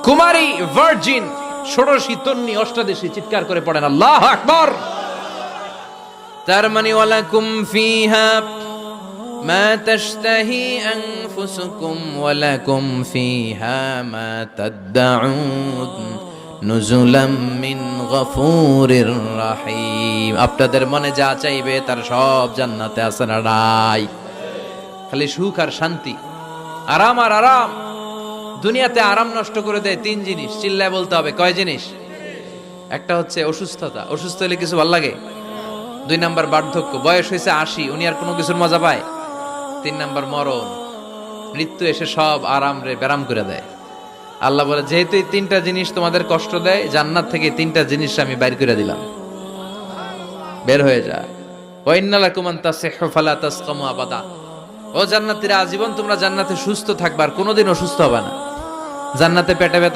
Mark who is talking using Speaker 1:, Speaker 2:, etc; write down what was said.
Speaker 1: কুমারী virgin ষোড়শী তন্নি অষ্টাদশী চিৎকার করে পড়েন আল্লাহু আকবার। তার মানে ওয়ালাকুম ফিহা মা তাশতাহি আনফুসুকুম ওয়ালাকুম ফিহা মা তাদউন নুজুলাম মিন গফুরির রহিম। আপনাদের মনে যা চাইবে তার সব জান্নাতে আছে না নাই? খালি সুখ আর শান্তি, আরাম আর আরাম। দুনিয়াতে আরাম নষ্ট করে দেয় তিন জিনিস, চিল্লায় বলতে হবে কয় জিনিস? একটা হচ্ছে অসুস্থতা, অসুস্থ হলে কিছু ভাল লাগে। 2 নাম্বার বার্ধক্য, বয়স হয়েছে 80, উনি আর কোনো কিছুর মজা পায়। 3 নাম্বার মরণ, মৃত্যু এসে সব আরাম রে ব্যারাম করে দেয়। আল্লাহ বলে যেহেতু এই 3টা জিনিস তোমাদের কষ্ট দেয়, জান্নাত থেকে 3টা জিনিস আমি বাইর করে দিলাম, বের হয়ে যা। ওয়া ইন্না লাকুম আন তাসিহু ফালা তাসকামু আবাদা। ও জান্নাতীরা, আজীবন তোমরা জান্নাতে সুস্থ থাকবা, আর কোনোদিন অসুস্থ হবে না। জান্নাতে পেটে ব্যথা